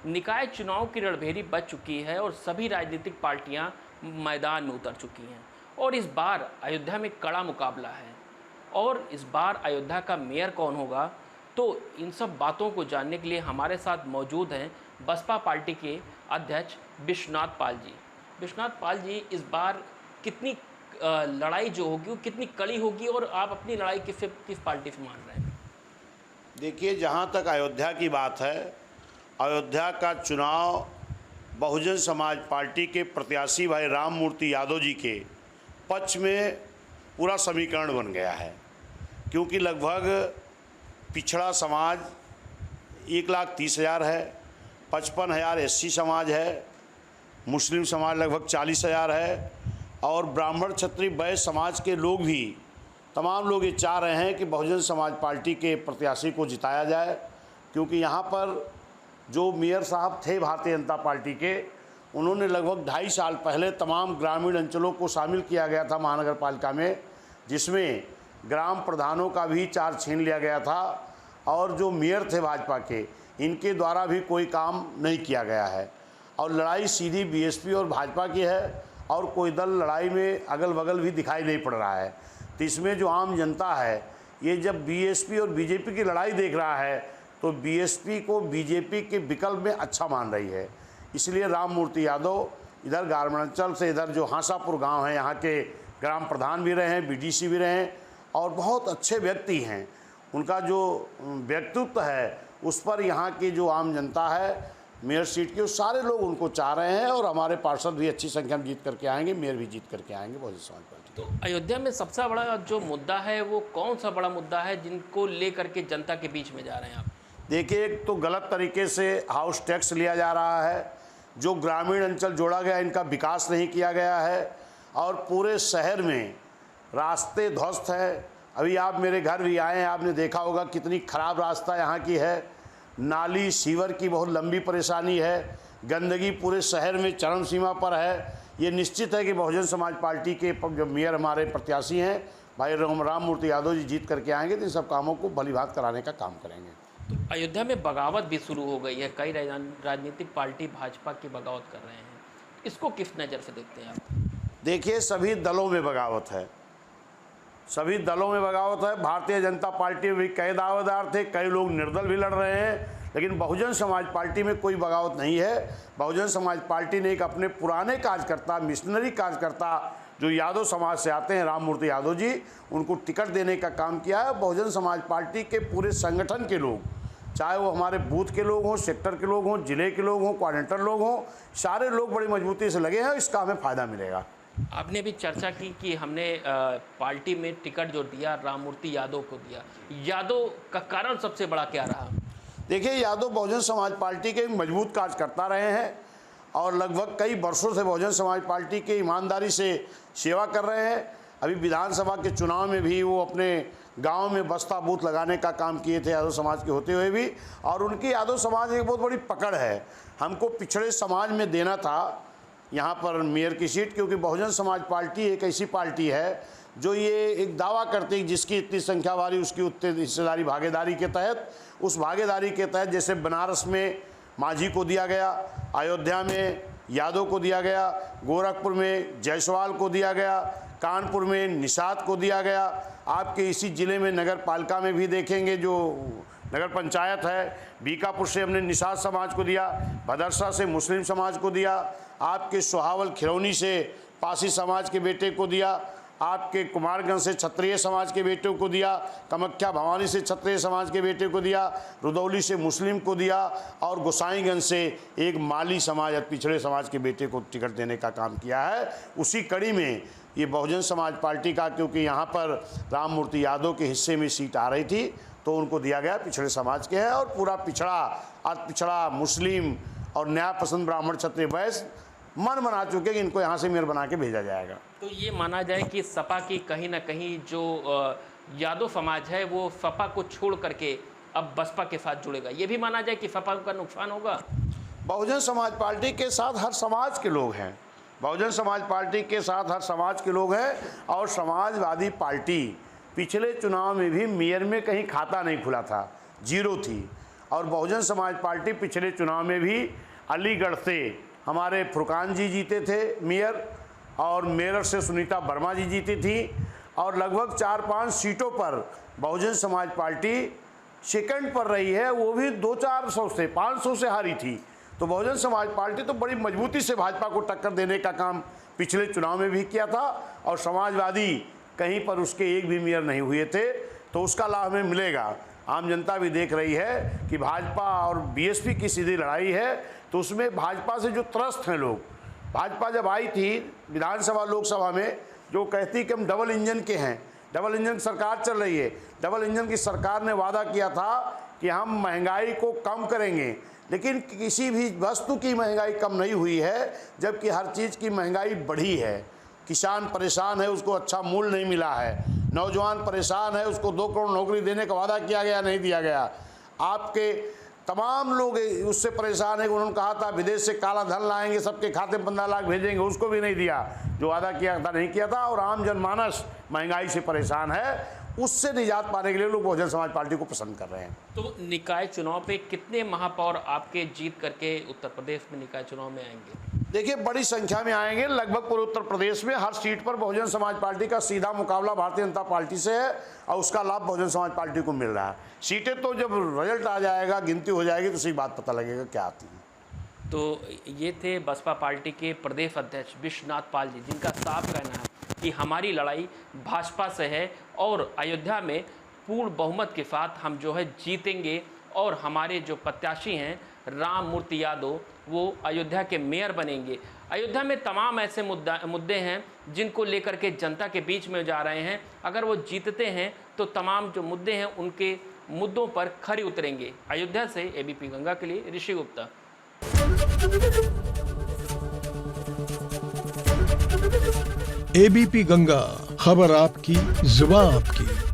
निकाय चुनाव की रणभेरी बज चुकी है और सभी राजनीतिक पार्टियां मैदान में उतर चुकी हैं और इस बार अयोध्या में कड़ा मुकाबला है। और इस बार अयोध्या का मेयर कौन होगा, तो इन सब बातों को जानने के लिए हमारे साथ मौजूद हैं बसपा पार्टी के अध्यक्ष विश्वनाथ पाल जी। विश्वनाथ पाल जी, इस बार कितनी लड़ाई जो होगी वो कितनी कड़ी होगी और आप अपनी लड़ाई किस पार्टी से मान रहे हैं? देखिए, जहाँ तक अयोध्या की बात है, अयोध्या का चुनाव बहुजन समाज पार्टी के प्रत्याशी भाई राम मूर्ति यादव जी के पक्ष में पूरा समीकरण बन गया है, क्योंकि लगभग पिछड़ा समाज 1,30,000 है, 55,000 एससी समाज है, मुस्लिम समाज लगभग 40,000 है और ब्राह्मण क्षत्रिय वैश्य समाज के लोग भी, तमाम लोग ये चाह रहे हैं कि बहुजन समाज पार्टी के प्रत्याशी को जिताया जाए। क्योंकि यहाँ पर जो मेयर साहब थे भारतीय जनता पार्टी के, उन्होंने लगभग 2.5 साल पहले तमाम ग्रामीण अंचलों को शामिल किया गया था महानगर पालिका में, जिसमें ग्राम प्रधानों का भी चार्ज छीन लिया गया था और जो मेयर थे भाजपा के, इनके द्वारा भी कोई काम नहीं किया गया है और लड़ाई सीधी बीएसपी और भाजपा की है और कोई दल लड़ाई में अगल बगल भी दिखाई नहीं पड़ रहा है। तो इसमें जो आम जनता है, ये जब बीएसपी और बीजेपी की लड़ाई देख रहा है तो बीएसपी को बीजेपी के विकल्प में अच्छा मान रही है। इसलिए राम मूर्ति यादव इधर गारमंचल से, इधर जो हांसापुर गांव है, यहाँ के ग्राम प्रधान भी रहे हैं, बीडीसी भी रहे हैं और बहुत अच्छे व्यक्ति हैं। उनका जो व्यक्तित्व है उस पर यहाँ की जो आम जनता है मेयर सीट की, वो सारे लोग उनको चाह रहे हैं और हमारे पार्षद भी अच्छी संख्या में जीत करके आएंगे, मेयर भी जीत करके आएंगे बहुजन समाज पार्टी। तो अयोध्या में सबसे बड़ा जो मुद्दा है वो कौन सा बड़ा मुद्दा है जिनको लेकर के जनता के बीच में जा रहे हैं आप? देखिए, एक तो गलत तरीके से हाउस टैक्स लिया जा रहा है, जो ग्रामीण अंचल जोड़ा गया इनका विकास नहीं किया गया है और पूरे शहर में रास्ते ध्वस्त है। अभी आप मेरे घर भी आए हैं, आपने देखा होगा कितनी ख़राब रास्ता यहाँ की है, नाली सीवर की बहुत लंबी परेशानी है, गंदगी पूरे शहर में चरम सीमा पर है। ये निश्चित है कि बहुजन समाज पार्टी के जो मेयर हमारे प्रत्याशी हैं भाई राम मूर्ति यादव जी जीत करके आएंगे तो इन सब कामों को भलीभांति कराने का काम करेंगे। तो अयोध्या में बगावत भी शुरू हो गई है, कई राजनीतिक पार्टी भाजपा की बगावत कर रहे हैं, इसको किस नज़र से देखते हैं आप? देखिए, सभी दलों में बगावत है, सभी दलों में बगावत है। भारतीय जनता पार्टी में भी कई दावेदार थे, कई लोग निर्दल भी लड़ रहे हैं, लेकिन बहुजन समाज पार्टी में कोई बगावत नहीं है। बहुजन समाज पार्टी ने एक अपने पुराने कार्यकर्ता, मिशनरी कार्यकर्ता जो यादव समाज से आते हैं, राम मूर्ति यादव जी, उनको टिकट देने का काम किया है। बहुजन समाज पार्टी के पूरे संगठन के लोग, चाहे वो हमारे बूथ के लोग हों, सेक्टर के लोग हों, जिले के लोग हों, कोऑर्डिनेटर लोग हों, सारे लोग बड़ी मजबूती से लगे हैं, इसका हमें फ़ायदा मिलेगा। आपने भी चर्चा की कि हमने पार्टी में टिकट जो दिया राम मूर्ति यादव को दिया, यादव का कारण सबसे बड़ा क्या रहा? देखिए, यादव बहुजन समाज पार्टी के मजबूत कार्यकर्ता रहे हैं और लगभग कई वर्षों से बहुजन समाज पार्टी के ईमानदारी से सेवा कर रहे हैं। अभी विधानसभा के चुनाव में भी वो अपने गांव में बस्ता बूथ लगाने का काम किए थे यादव समाज के होते हुए भी, और उनकी यादव समाज एक बहुत बड़ी पकड़ है। हमको पिछड़े समाज में देना था यहाँ पर मेयर की सीट, क्योंकि बहुजन समाज पार्टी एक ऐसी पार्टी है जो ये एक दावा करती है जिसकी इतनी संख्या वाली उसकी उतनी हिस्सेदारी भागीदारी के तहत, उस भागीदारी के तहत जैसे बनारस में माझी को दिया गया, अयोध्या में यादव को दिया गया, गोरखपुर में जायसवाल को दिया गया, कानपुर में निषाद को दिया गया, आपके इसी ज़िले में नगर पालिका में भी देखेंगे जो नगर पंचायत है, बीकापुर से हमने निषाद समाज को दिया, भदरसा से मुस्लिम समाज को दिया, आपके सोहावल खिरौनी से पासी समाज के बेटे को दिया, आपके कुमारगंज से क्षत्रिय समाज के बेटे को दिया, कामाख्या भवानी से क्षत्रिय समाज के बेटे को दिया, रुदौली से मुस्लिम को दिया और गोसाईगंज से एक माली समाज पिछड़े समाज के बेटे को टिकट देने का काम किया है। उसी कड़ी में ये बहुजन समाज पार्टी का, क्योंकि यहाँ पर राम मूर्ति यादव के हिस्से में सीट आ रही थी तो उनको दिया गया, पिछड़े समाज के है और पूरा पिछड़ा मुस्लिम और न्याय पसंद ब्राह्मण क्षत्रिय वैश्य मन बना चुके कि इनको यहाँ से मेयर बना के भेजा जाएगा। तो ये माना जाए कि सपा की कहीं ना कहीं जो यादव समाज है वो सपा को छोड़ करके अब बसपा के साथ जुड़ेगा, ये भी माना जाए कि सपा का नुकसान होगा? बहुजन समाज पार्टी के साथ हर समाज के लोग हैं, बहुजन समाज पार्टी के साथ हर समाज के लोग हैं और समाजवादी पार्टी पिछले चुनाव में भी मेयर में कहीं खाता नहीं खुला था, जीरो थी और बहुजन समाज पार्टी पिछले चुनाव में भी अलीगढ़ से हमारे फुरकान जी जीते थे मेयर, और मेरठ से सुनीता वर्मा जी जीती थी, और लगभग 4-5 सीटों पर बहुजन समाज पार्टी सेकंड पर रही है, वो भी 200-400 से 500 से हारी थी। तो बहुजन समाज पार्टी तो बड़ी मजबूती से भाजपा को टक्कर देने का काम पिछले चुनाव में भी किया था, और समाजवादी कहीं पर उसके एक भी मेयर नहीं हुए थे, तो उसका लाभ हमें मिलेगा। आम जनता भी देख रही है कि भाजपा और बीएसपी की सीधी लड़ाई है, तो उसमें भाजपा से जो त्रस्त हैं लोग, भाजपा जब आई थी विधानसभा लोकसभा में, जो कहती कि हम डबल इंजन के हैं, डबल इंजन की सरकार चल रही है, डबल इंजन की सरकार ने वादा किया था कि हम महंगाई को कम करेंगे, लेकिन किसी भी वस्तु की महंगाई कम नहीं हुई है, जबकि हर चीज़ की महंगाई बढ़ी है। किसान परेशान है, उसको अच्छा मूल्य नहीं मिला है, नौजवान परेशान है, उसको 2 करोड़ नौकरी देने का वादा किया गया, नहीं दिया गया। आपके तमाम लोग उससे परेशान है, उन्होंने कहा था विदेश से काला धन लाएंगे, सबके खाते में 15 लाख भेजेंगे, उसको भी नहीं दिया, जो वादा किया था नहीं किया था। और आम जनमानस महंगाई से परेशान है, उससे निजात पाने के लिए लोग बहुजन समाज पार्टी को पसंद कर रहे हैं। तो निकाय चुनाव पे कितने महापौर आपके जीत करके उत्तर प्रदेश में निकाय चुनाव में आएंगे? देखिए, बड़ी संख्या में आएंगे। लगभग पूरे उत्तर प्रदेश में हर सीट पर बहुजन समाज पार्टी का सीधा मुकाबला भारतीय जनता पार्टी से है, और उसका लाभ बहुजन समाज पार्टी को मिल रहा है। सीटें तो जब रिजल्ट आ जाएगा, गिनती हो जाएगी, तो उसी बात पता लगेगा क्या आती है। तो ये थे बसपा पार्टी के प्रदेश अध्यक्ष विश्वनाथ पाल जी, जिनका साफ कहना है कि हमारी लड़ाई भाजपा से है, और अयोध्या में पूर्ण बहुमत के साथ हम जो है जीतेंगे, और हमारे जो प्रत्याशी हैं राम मूर्ति यादव, वो अयोध्या के मेयर बनेंगे। अयोध्या में तमाम ऐसे मुद्दे हैं जिनको लेकर के जनता के बीच में जा रहे हैं। अगर वो जीतते हैं तो तमाम जो मुद्दे हैं उनके मुद्दों पर खरी उतरेंगे। अयोध्या से एबीपी गंगा के लिए ऋषि गुप्ता। एबीपी गंगा, खबर आपकी, जुबान आपकी।